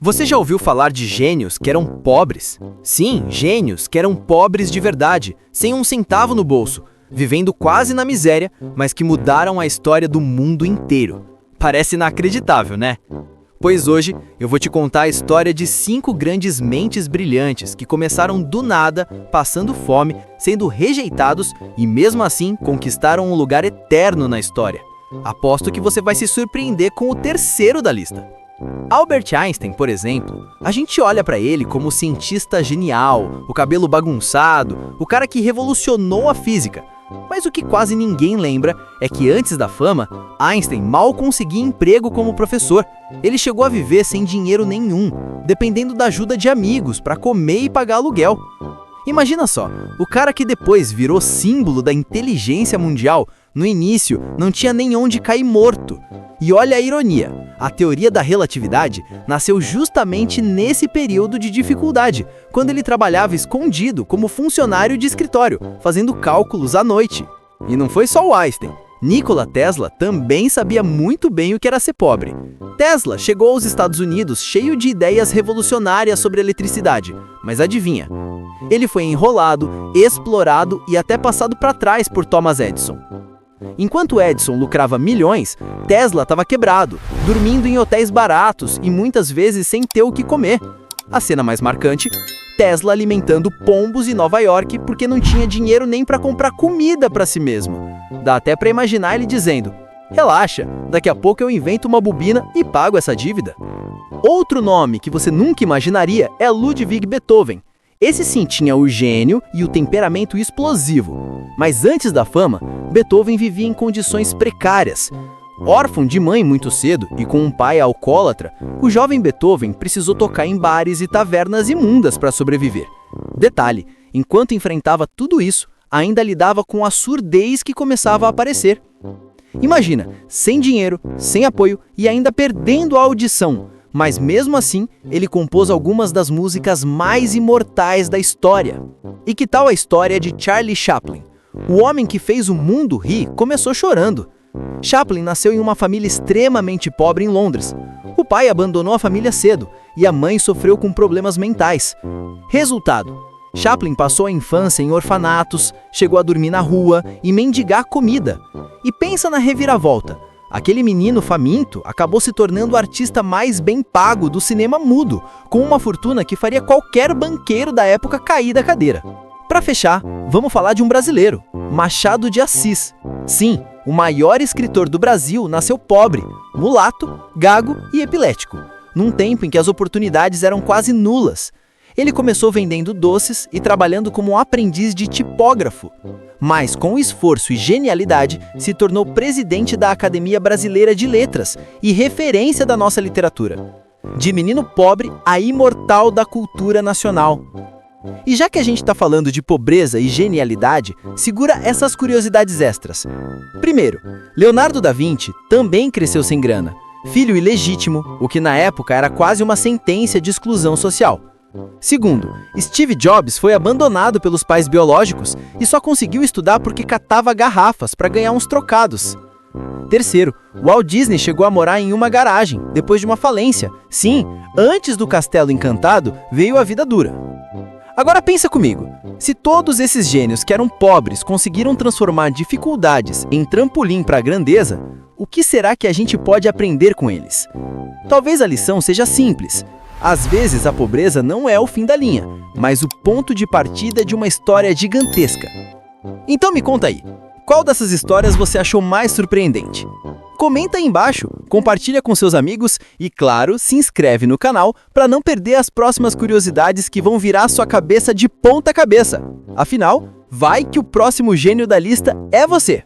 Você já ouviu falar de gênios que eram pobres? Sim, gênios que eram pobres de verdade, sem um centavo no bolso, vivendo quase na miséria, mas que mudaram a história do mundo inteiro. Parece inacreditável, né? Pois hoje eu vou te contar a história de 5 grandes mentes brilhantes que começaram do nada, passando fome, sendo rejeitados e mesmo assim conquistaram um lugar eterno na história. Aposto que você vai se surpreender com o terceiro da lista. Albert Einstein, por exemplo, a gente olha para ele como o cientista genial, o cabelo bagunçado, o cara que revolucionou a física. Mas o que quase ninguém lembra é que antes da fama, Einstein mal conseguia emprego como professor. Ele chegou a viver sem dinheiro nenhum, dependendo da ajuda de amigos para comer e pagar aluguel. Imagina só, o cara que depois virou símbolo da inteligência mundial, no início não tinha nem onde cair morto. E olha a ironia, a teoria da relatividade nasceu justamente nesse período de dificuldade, quando ele trabalhava escondido como funcionário de escritório, fazendo cálculos à noite. E não foi só o Einstein. Nikola Tesla também sabia muito bem o que era ser pobre. Tesla chegou aos Estados Unidos cheio de ideias revolucionárias sobre eletricidade, mas adivinha? Ele foi enrolado, explorado e até passado para trás por Thomas Edison. Enquanto Edison lucrava milhões, Tesla estava quebrado, dormindo em hotéis baratos e muitas vezes sem ter o que comer. A cena mais marcante, Tesla alimentando pombos em Nova York porque não tinha dinheiro nem para comprar comida para si mesmo. Dá até para imaginar ele dizendo: "Relaxa, daqui a pouco eu invento uma bobina e pago essa dívida." Outro nome que você nunca imaginaria é Ludwig Beethoven. Esse sim tinha o gênio e o temperamento explosivo. Mas antes da fama, Beethoven vivia em condições precárias. Órfão de mãe muito cedo e com um pai alcoólatra, o jovem Beethoven precisou tocar em bares e tavernas imundas para sobreviver. Detalhe, enquanto enfrentava tudo isso, ainda lidava com a surdez que começava a aparecer. Imagina, sem dinheiro, sem apoio e ainda perdendo a audição. Mas mesmo assim, ele compôs algumas das músicas mais imortais da história. E que tal a história de Charlie Chaplin? O homem que fez o mundo rir começou chorando. Chaplin nasceu em uma família extremamente pobre em Londres. O pai abandonou a família cedo e a mãe sofreu com problemas mentais. Resultado: Chaplin passou a infância em orfanatos, chegou a dormir na rua e mendigar comida. E pensa na reviravolta. Aquele menino faminto acabou se tornando o artista mais bem pago do cinema mudo, com uma fortuna que faria qualquer banqueiro da época cair da cadeira. Para fechar, vamos falar de um brasileiro, Machado de Assis. Sim, o maior escritor do Brasil nasceu pobre, mulato, gago e epilético, num tempo em que as oportunidades eram quase nulas. Ele começou vendendo doces e trabalhando como um aprendiz de tipógrafo. Mas, com esforço e genialidade, se tornou presidente da Academia Brasileira de Letras e referência da nossa literatura. De menino pobre a imortal da cultura nacional. E já que a gente está falando de pobreza e genialidade, segura essas curiosidades extras. Primeiro, Leonardo da Vinci também cresceu sem grana. Filho ilegítimo, o que na época era quase uma sentença de exclusão social. Segundo, Steve Jobs foi abandonado pelos pais biológicos e só conseguiu estudar porque catava garrafas para ganhar uns trocados. Terceiro, Walt Disney chegou a morar em uma garagem, depois de uma falência. Sim, antes do Castelo Encantado veio a vida dura. Agora pensa comigo, se todos esses gênios que eram pobres conseguiram transformar dificuldades em trampolim para a grandeza, o que será que a gente pode aprender com eles? Talvez a lição seja simples. Às vezes a pobreza não é o fim da linha, mas o ponto de partida de uma história gigantesca. Então me conta aí, qual dessas histórias você achou mais surpreendente? Comenta aí embaixo, compartilha com seus amigos e, claro, se inscreve no canal para não perder as próximas curiosidades que vão virar sua cabeça de ponta cabeça. Afinal, vai que o próximo gênio da lista é você!